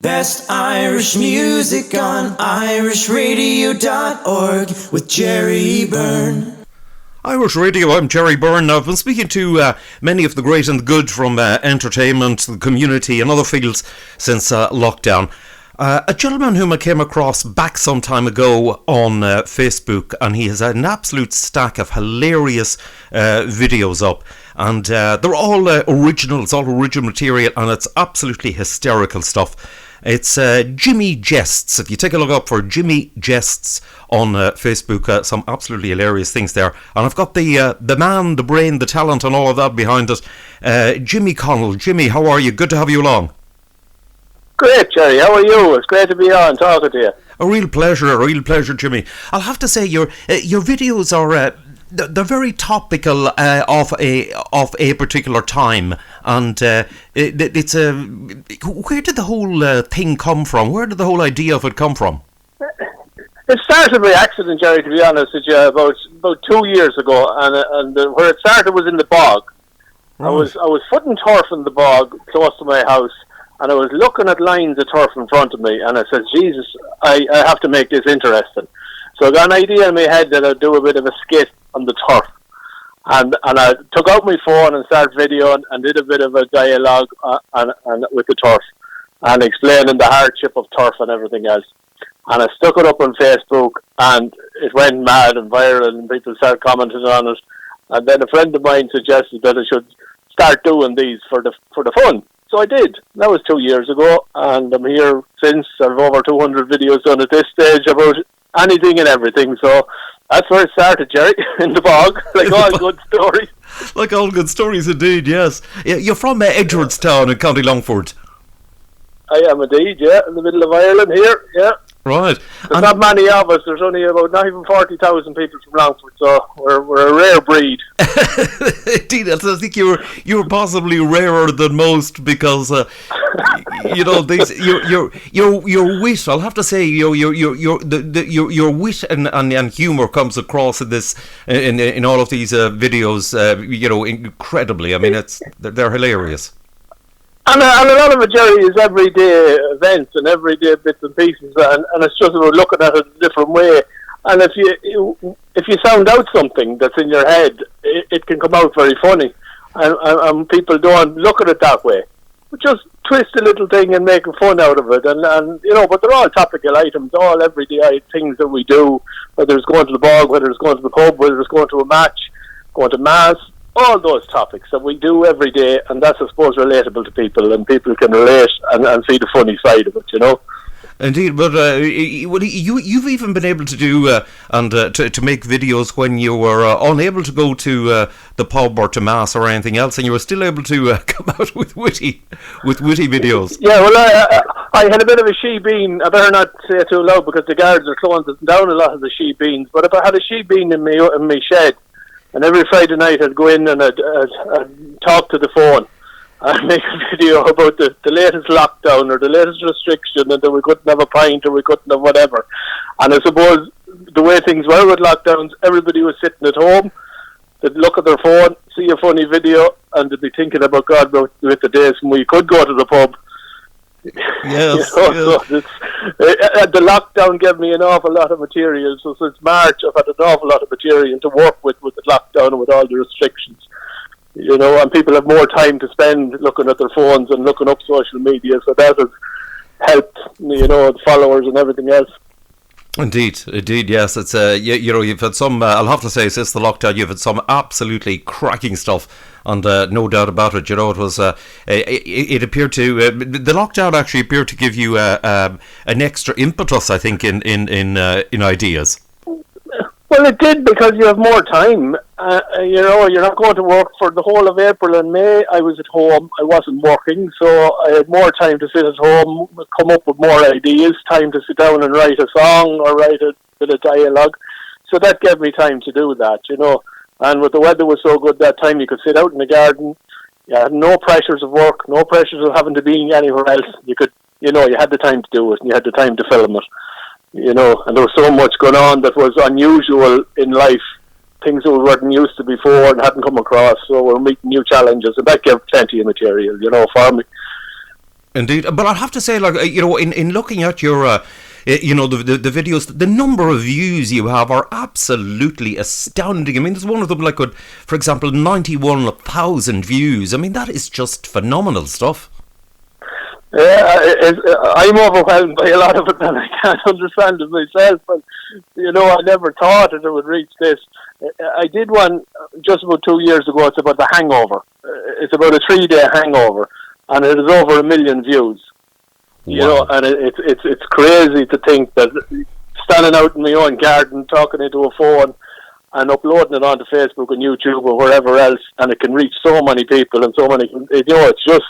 Best Irish music on irishradio.org with Jerry Byrne. Irish Radio, I'm Jerry Byrne. I've been speaking to many of the great and the good from entertainment, the community and other fields since lockdown. A gentleman whom I came across back some time ago on Facebook, and he has an absolute stack of hilarious videos up. And they're all original, it's all original material, and it's absolutely hysterical stuff. It's Jimmy Jests. If you take a look up for Jimmy Jests on Facebook, some absolutely hilarious things there. And I've got the man, the brain, the talent and all of that behind it. Jimmy Connell. Jimmy, how are you? Good to have you along. Great, Jerry. How are you? It's great to be on talking to you. A real pleasure, Jimmy. I'll have to say your videos are... they're very topical of a particular time, and it's a. Where did the whole thing come from? Where did the whole idea of it come from? It started by accident, Jerry. To be honest with you, about 2 years ago, and where it started was in the bog. Right. I was footing turf in the bog close to my house, and I was looking at lines of turf in front of me, and I said, "Jesus, I have to make this interesting." So I got an idea in my head that I'd do a bit of a skit on the turf. And I took out my phone and started videoing and did a bit of a dialogue and with the turf and explaining the hardship of turf and everything else. And I stuck it up on Facebook, and it went mad and viral, and people started commenting on it. And then a friend of mine suggested that I should start doing these for the fun. So I did. That was 2 years ago, and I'm here since. I've over 200 videos done at this stage about anything and everything. So that's where it started, Jerry, in the bog, like all good stories. Like all good stories, indeed, yes. You're from Edgeworthstown in County Longford. I am indeed, yeah, in the middle of Ireland here, yeah. Right. There's not many of us. There's only about not even 40,000 people from Longford, so we're a rare breed. Indeed, I think you're possibly rarer than most because you know your wit. I'll have to say your wit and humour comes across in this in all of these videos. Incredibly. I mean, they're hilarious. And a lot of it, Jerry, is everyday events and everyday bits and pieces, and it's just about looking at it a different way. And if you sound out something that's in your head, it can come out very funny, and people don't look at it that way. But just twist a little thing and make fun out of it, and but they're all topical items, all everyday things that we do, whether it's going to the bog, whether it's going to the pub, whether it's going to a match, going to mass. All those topics that we do every day, and that's, I suppose, relatable to people, and people can relate and see the funny side of it, you know. Indeed, but you've even been able to do to make videos when you were unable to go to the pub or to mass or anything else, and you were still able to come out with witty videos. Yeah, well, I had a bit of a she-bean. I better not say it too loud because the guards are closing down a lot of the she-beans. But if I had a she-bean in my shed, and every Friday night I'd go in and I'd talk to the phone and make a video about the latest lockdown or the latest restriction, and that we couldn't have a pint or we couldn't have whatever. And I suppose the way things were with lockdowns, everybody was sitting at home, they'd look at their phone, see a funny video, and they'd be thinking about God, with the days when we could go to the pub. Yes, So the lockdown gave me an awful lot of material. So since March, I've had an awful lot of material to work with the lockdown and with all the restrictions. And people have more time to spend looking at their phones and looking up social media. So that has helped, the followers and everything else. Indeed, yes. It's you've had some. I'll have to say, since the lockdown, you've had some absolutely cracking stuff, and no doubt about it. It was. It appeared to the lockdown actually appeared to give you an extra impetus, I think, in ideas. Well, it did, because you have more time. You're not going to work for the whole of April and May. I was at home. I wasn't working, so I had more time to sit at home, come up with more ideas, time to sit down and write a song or write a bit of dialogue. So that gave me time to do that, And with the weather was so good that time, you could sit out in the garden. You had no pressures of work, no pressures of having to be anywhere else. You could, you had the time to do it, and you had the time to film it. And there was so much going on that was unusual in life, things that we weren't used to before and hadn't come across, so we're meeting new challenges, and that gave plenty of material, for me. Indeed, but I'll have to say, like, in looking at your, the videos, the number of views you have are absolutely astounding. I mean, there's one of them, like, for example, 91,000 views. I mean, that is just phenomenal stuff. Yeah, I'm overwhelmed by a lot of it, and I can't understand it myself. But I never thought that it would reach this. I did one just about 2 years ago. It's about the hangover. It's about a 3-day hangover, and it is over 1 million views. Wow. And it's crazy to think that standing out in my own garden, talking into a phone, and uploading it onto Facebook and YouTube or wherever else, and it can reach so many people and so many. It's just.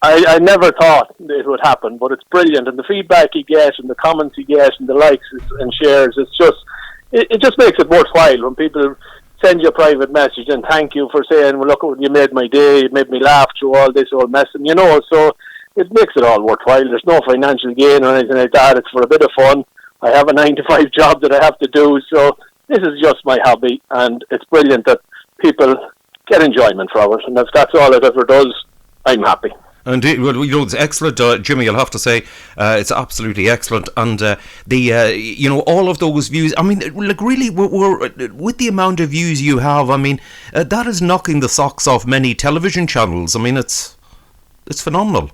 I never thought it would happen, but it's brilliant, and the feedback you get, and the comments you get, and the likes and shares, it just makes it worthwhile when people send you a private message and thank you for saying, well, look, you made my day, you made me laugh through all this old mess, and so it makes it all worthwhile. There's no financial gain or anything like that. It's for a bit of fun. I have a 9-to-5 job that I have to do, so this is just my hobby, and it's brilliant that people get enjoyment from it, and if that's all it ever does, I'm happy. Indeed, well, it's excellent, Jimmy. I'll have to say, it's absolutely excellent, and all of those views. I mean, like, really, we're with the amount of views you have. I mean, that is knocking the socks off many television channels. I mean, it's phenomenal.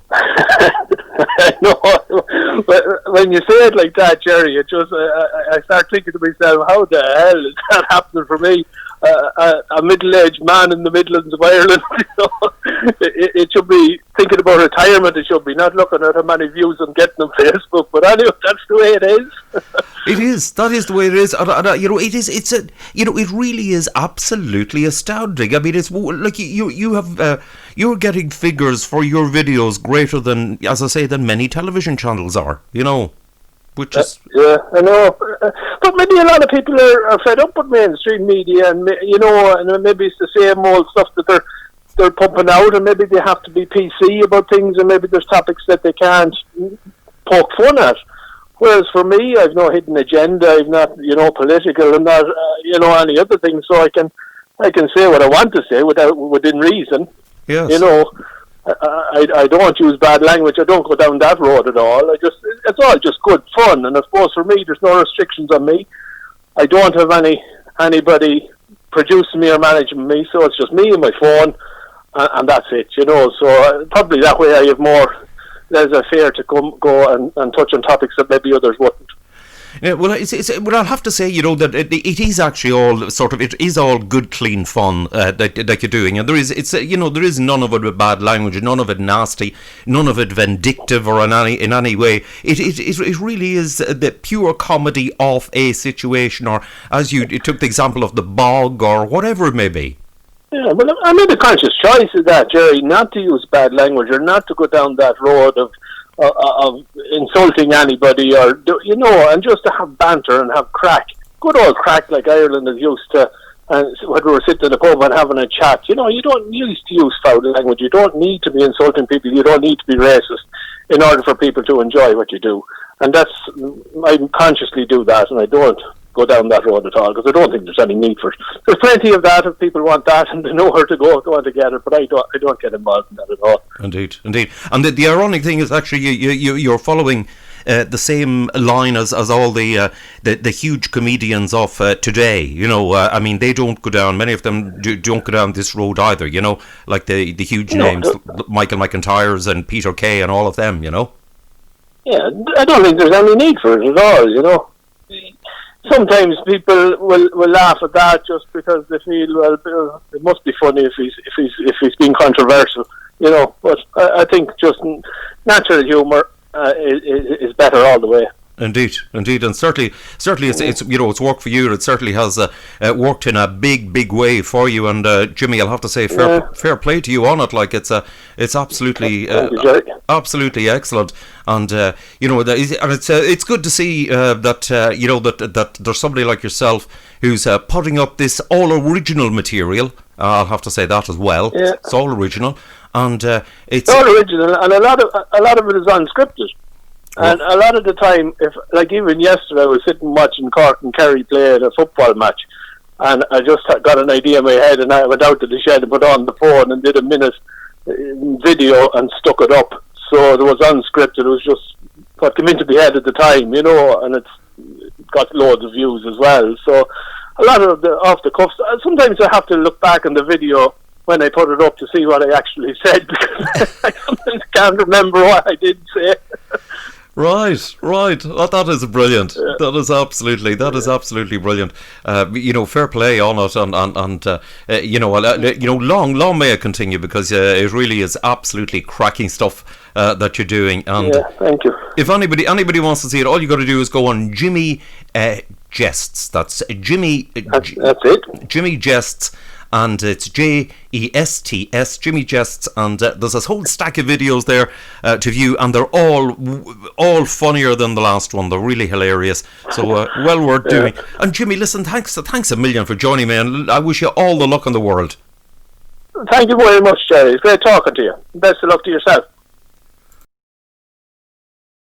No, when you say it like that, Jerry, it just I start thinking to myself, how the hell is that happening for me? A middle-aged man in the Midlands of Ireland. It should be thinking about retirement. It should be not looking at how many views I'm getting on Facebook. But anyway, that's the way it is. It is. That is the way it is. It is. It really is absolutely astounding. I mean, it's like you have you're getting figures for your videos greater than, as I say, than many television channels are. Which is I know, but maybe a lot of people are fed up with mainstream media, and and maybe it's the same old stuff that they're pumping out, and maybe they have to be PC about things, and maybe there's topics that they can't poke fun at. Whereas for me, I've no hidden agenda. I've not political, and not any other things, so I can say what I want to say within reason. Yes. I don't use bad language. I don't go down that road at all. It's all just good fun, and I suppose for me, there's no restrictions on me. I don't have anybody producing me or managing me, so it's just me and my phone, and that's it. So probably that way I have more laissez-faire to go and touch on topics that maybe others wouldn't. Yeah, well, well, I'll have to say, that it is actually all sort of, it is all good, clean fun that you're doing, and there is none of it with bad language, none of it nasty, none of it vindictive or in any way. It really is the pure comedy of a situation, or as you took the example of the bog or whatever it may be. Yeah, well, I made a conscious choice of that, Jerry, not to use bad language or not to go down that road of insulting anybody, or and just to have banter and have crack, good old crack like Ireland is used to. And when we were sitting in a pub and having a chat, you don't need to use foul language. You don't need to be insulting people. You don't need to be racist in order for people to enjoy what you do. And I consciously do that, and I don't go down that road at all, because I don't think there's any need for it. There's plenty of that if people want that and they know where to go on to get it, but I don't get involved in that at all. Indeed. And the ironic thing is actually you're following the same line as all the huge comedians of today. I mean, they don't go down. Many of them don't go down this road either. Like the huge names, Michael McIntyre's and Peter Kay and all of them. Yeah, I don't think there's any need for it at all. Sometimes people will laugh at that just because they feel, well, it must be funny if he's being controversial, But I think just natural humour is better all the way. Indeed, and certainly, it's worked for you. It certainly has worked in a big way for you. And Jimmy, I'll have to say, fair play to you on it. Like it's absolutely absolutely excellent. And it's good to see that there's somebody like yourself who's putting up this all original material. I'll have to say that as well. Yeah. It's all original, and it's all original, and a lot of it is unscripted. And a lot of the time, even yesterday, I was sitting watching Cork and Kerry play at a football match, and I just got an idea in my head, and I went out to the shed and put on the phone and did a minute video and stuck it up. so there was unscripted. It was just what came into the head at the time, and it's got loads of views as well. So a lot of the off the cuffs. Sometimes I have to look back on the video when I put it up to see what I actually said, because I sometimes can't remember what I did say. Right. Oh, that is brilliant. Yeah. That is absolutely brilliant. Fair play on it, and long may it continue, because it really is absolutely cracking stuff that you're doing. And thank you. If anybody wants to see it, all you got to do is go on Jimmy Jests. That's Jimmy. That's it. Jimmy Jests. And it's Jests, Jimmy Jests, and there's this whole stack of videos there to view, and they're all funnier than the last one. They're really hilarious, so well worth doing. And Jimmy, listen, thanks a million for joining me, and I wish you all the luck in the world. Thank you very much, Jerry. It's great talking to you. Best of luck to yourself.